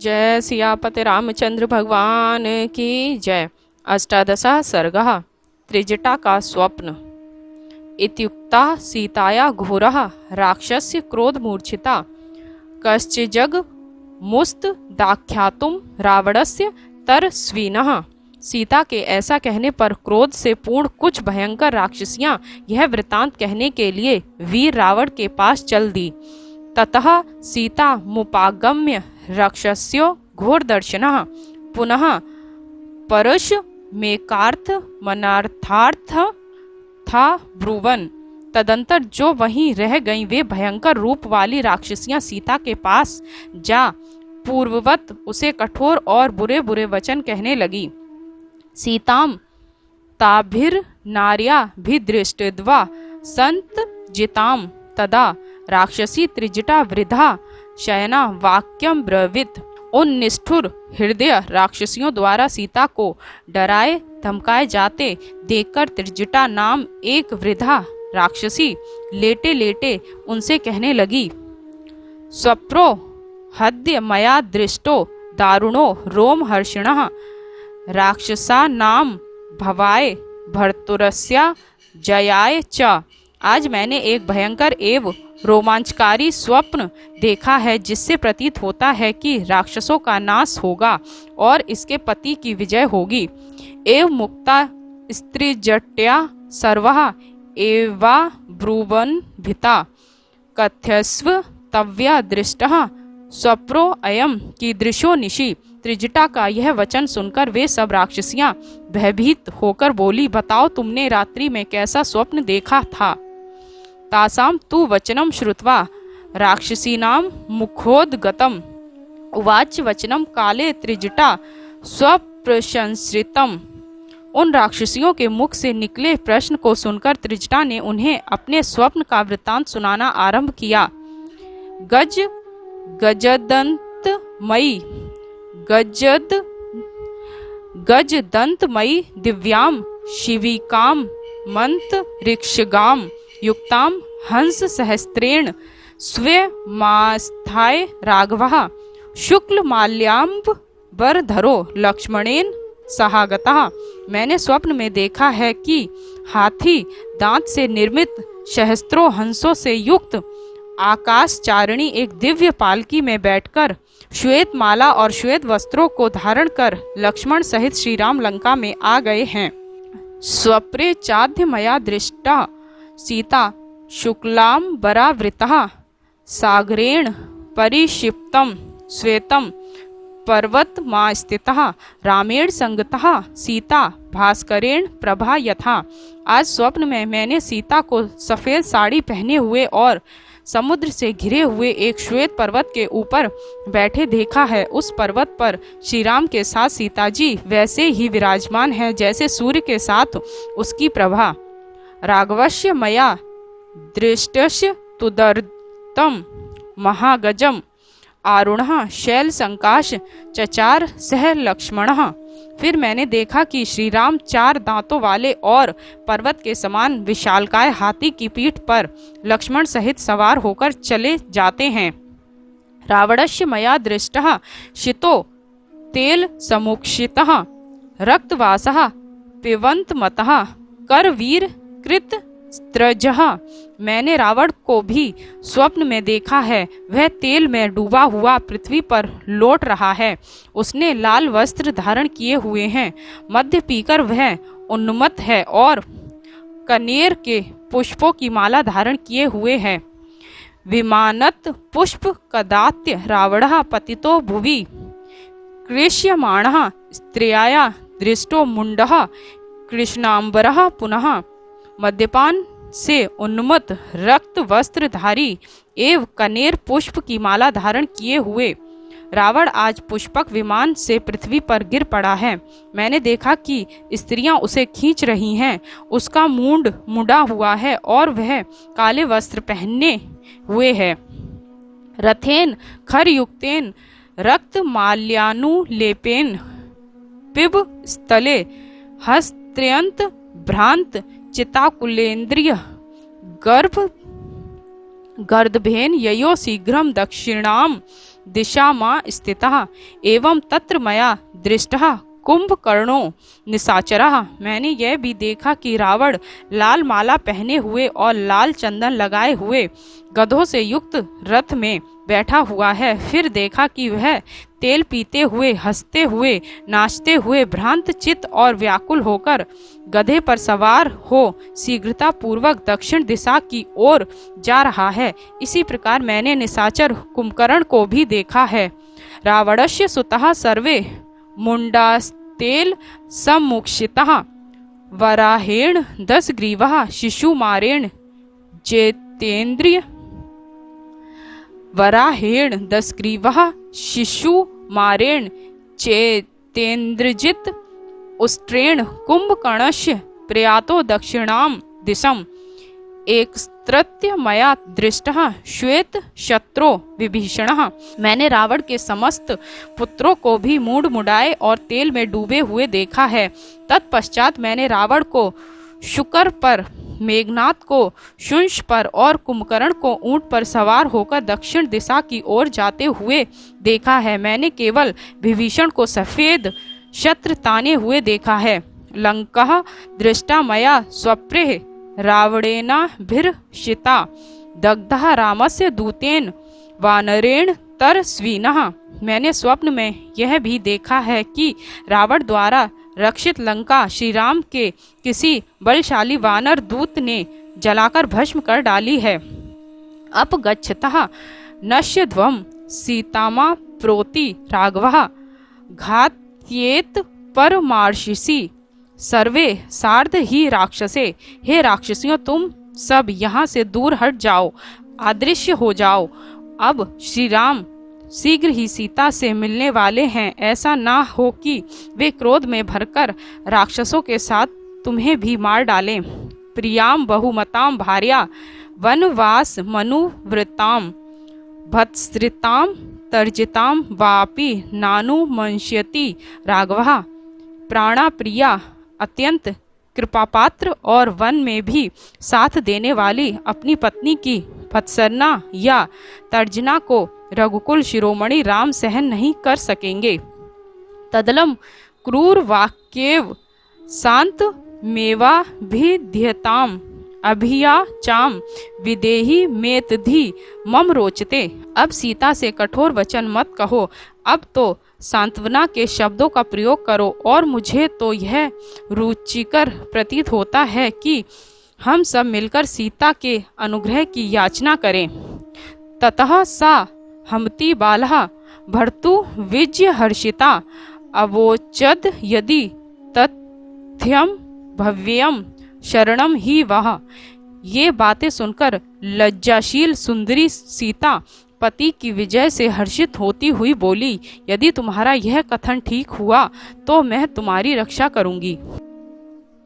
जय सियापति रामचंद्र भगवान की जय। अष्टादशः सर्गः। त्रिजटा का स्वप्न। इत्युक्ता सीताया घोरः राक्षस्य क्रोधमूर्छिता कश्चिज्जग मुस्त दाख्यातुम रावणस्य तरस्विनः। सीता के ऐसा कहने पर क्रोध से पूर्ण कुछ भयंकर राक्षसियां यह वृतांत कहने के लिए वीर रावण के पास चल दी। ततः सीता मुपागम्य राक्षस्यो घोरदर्शनः पुनः परुष मेकार्थ मनार्थार्थ था ब्रुवन। तदंतर जो वहीं रह गईं वे भयंकर रूप वाली राक्षसियां सीता के पास जा पूर्ववत उसे कठोर और बुरे बुरे वचन कहने लगी। सीताम ताभिर नार्या भी दृष्टद्वा संत जिताम तदा राक्षसी त्रिजटा वृद्धा शयना वाक्यम ब्रवीत। उन निष्ठुर हृदय राक्षसियों द्वारा सीता को डराए धमकाए जाते देखकर त्रिजटा नाम एक वृद्धा राक्षसी लेटे लेटे उनसे कहने लगी, स्वप्रो हद्य मया दृष्टो दारुणो रोमहर्षिणः राक्षसा नाम भवाय भर्तुरस्या जयाय च। आज मैंने एक भयंकर एवं रोमांचकारी स्वप्न देखा है जिससे प्रतीत होता है कि राक्षसों का नाश होगा और इसके पति की विजय होगी। एवं मुक्ता स्त्रीजट्या सर्वः एवा ब्रुवन भिता कथ्यस्व तव्या दृष्टः स्वप्रो अयम कीदृशो निशि। त्रिजटा का यह वचन सुनकर वे सब राक्षसियां भयभीत होकर बोली, बताओ तुमने रात्रि में कैसा स्वप्न देखा था। तासाम तु वचनम श्रुत्वा राक्षसीनां मुखोद्गतम उवाच वचनम काले त्रिजटा स्वप्रशंसितम। उन राक्षसियों के मुख से निकले प्रश्न को सुनकर त्रिजटा ने उन्हें अपने स्वप्न का वृत्तांत सुनाना आरंभ किया। गजदंतमयी दिव्याम शिविकाम मंत्रिक्षगाम युक्ताम हंस सहस्त्रेण स्वेमास्थाय राघवः शुक्ल माल्याम्ब बरधरो लक्ष्मणेन सहागतः। मैंने स्वप्न में देखा है कि हाथी दांत से निर्मित सहस्त्रों हंसों से युक्त आकाशचारिणी एक दिव्य पालकी में बैठकर श्वेत माला और श्वेत वस्त्रों को धारण कर लक्ष्मण सहित श्री राम लंका में आ गए हैं। स्वप्रे चाद्य मया दृष्टा सीता शुक्लांबरावृतः सागरेण परिक्षिप्तं श्वेतं पर्वतमा स्थितः रामेण संगतः सीता भास्करेण प्रभा यथा। आज स्वप्न में मैंने सीता को सफेद साड़ी पहने हुए और समुद्र से घिरे हुए एक श्वेत पर्वत के ऊपर बैठे देखा है। उस पर्वत पर श्री राम के साथ सीता जी वैसे ही विराजमान है जैसे सूर्य के साथ उसकी प्रभा। राघवस्य मया दृष्टस्य तुदर्तम महागजम आरुणः शैल संकाश चचार सह लक्ष्मणः। फिर मैंने देखा कि श्री राम 4 दांतों वाले और पर्वत के समान विशालकाय हाथी की पीठ पर लक्ष्मण सहित सवार होकर चले जाते हैं। रावणस्य मया दृष्टः शितो तेल समुक्षितः रक्तवासः पिबन्तमतः करवीर कृत स्त्रजः। मैंने रावण को भी स्वप्न में देखा है। वह तेल में डूबा हुआ पृथ्वी पर लौट रहा है। उसने लाल वस्त्र धारण किए हुए हैं। मध्य पीकर वह उन्मत्त है और कनेर के पुष्पों की माला धारण किए हुए है। विमानत पुष्प कदात्य रावणः पतितो भुवि कृष्यमाणः स्त्रियाया दृष्टो मुंडः कृष्णांबरः पुनः। मद्यपान से उन्मत्त रक्त वस्त्रधारी एवं कनेर पुष्प की माला धारण किए हुए रावण आज पुष्पक विमान से पृथ्वी पर गिर पड़ा है। मैंने देखा कि स्त्रियां उसे खींच रही हैं। उसका मूंड मुड़ा हुआ है और वह काले वस्त्र पहने हुए है। रथेन खरयुक्तेन रक्त माल्यानुलेपेन पिब स्थले हस्त्रयंत भ्रांत चिताकुलेन्द्रिय गर्भ गर्दभेन ययो शीघ्रम दक्षिणाम दिशा मा स्थितः एवं तत्र मया दृष्टः कुंभकर्णो निशाचरः। मैंने यह भी देखा कि रावण लाल माला पहने हुए और लाल चंदन लगाए हुए गधों से युक्त रथ में बैठा हुआ है। फिर देखा कि वह तेल पीते हुए, हंसते हुए, नाचते हुए, भ्रांत चित्त और व्याकुल होकर गधे पर सवार हो शीघ्रता पूर्वक दक्षिण दिशा की ओर जा रहा है। इसी प्रकार मैंने निशाचर कुंभकर्ण को भी देखा है। रावणस्य सुतः सर्वे मुंडास्तेल सम्मुक्षितः वराहेण 10 ग्रीवः शिशुमारेण जेतेन्द्रिय वराहेण 10 ग्रीवः शिशुमारेण चेतेन्द्रजित उष्ट्रेण कुंभकर्णस्य प्रयातो दक्षिणां दिशम् एकस्त्रत्य मया दृष्टः श्वेत शत्रो विभीषणः। मैंने रावण के समस्त पुत्रों को भी मूड मुड़ाए और तेल में डूबे हुए देखा है। तत्पश्चात मैंने रावण को शुकर पर, मेघनाथ को शुंश पर और कुंभकर्ण को ऊंट पर सवार होकर दक्षिण दिशा की ओर जाते हुए देखा है। मैंने केवल विभीषण को सफेद शस्त्र ताने हुए देखा है। लंका दृष्टा मया स्वप्रे रावणेनाभिर्षिता दग्धः रामस्य दूतेन वानरेण तरस्विनः। मैंने स्वप्न में यह भी देखा है कि रावण द्वारा रक्षित लंका श्री राम के किसी बलशाली वानर दूत ने जलाकर भस्म कर डाली है। अपगच्छतः नश्यध्वं सीतामा प्रोति राघवः घात्येत परमार्शिषि सर्वे सार्ध ही राक्षसे। हे राक्षसियों, तुम सब यहाँ से दूर हट जाओ, अदृश्य हो जाओ। अब श्री राम शीघ्र ही सीता से मिलने वाले हैं। ऐसा ना हो कि वे क्रोध में भरकर राक्षसों के साथ तुम्हें भी मार डालें। प्रियाम बहुमताम भार्या वनवास मनुवृताम भत्सृताम तर्जिताम वापि नानु मंश्यति राघवः। प्राणा प्रिया, अत्यंत कृपापात्र और वन में भी साथ देने वाली अपनी पत्नी की भत्सरना या तर्जना को रघुकुल शिरोमणि राम सहन नहीं कर सकेंगे। तदलम क्रूर वाक्येव शांत मेवा भिध्यताम अभिया चाम विदेही मेतधि मम रोचते। अब सीता से कठोर वचन मत कहो, अब तो सांत्वना के शब्दों का प्रयोग करो। और मुझे तो यह रुचिकर प्रतीत होता है कि हम सब मिलकर सीता के अनुग्रह की याचना करें। ततः सा हमति बालः भर्तु विजय हर्षिता अवोचद यदि तथ्यम भव्यम शरणम ही वह। ये बातें सुनकर लज्जाशील सुंदरी सीता पति की विजय से हर्षित होती हुई बोली, यदि तुम्हारा यह कथन ठीक हुआ तो मैं तुम्हारी रक्षा करूंगी।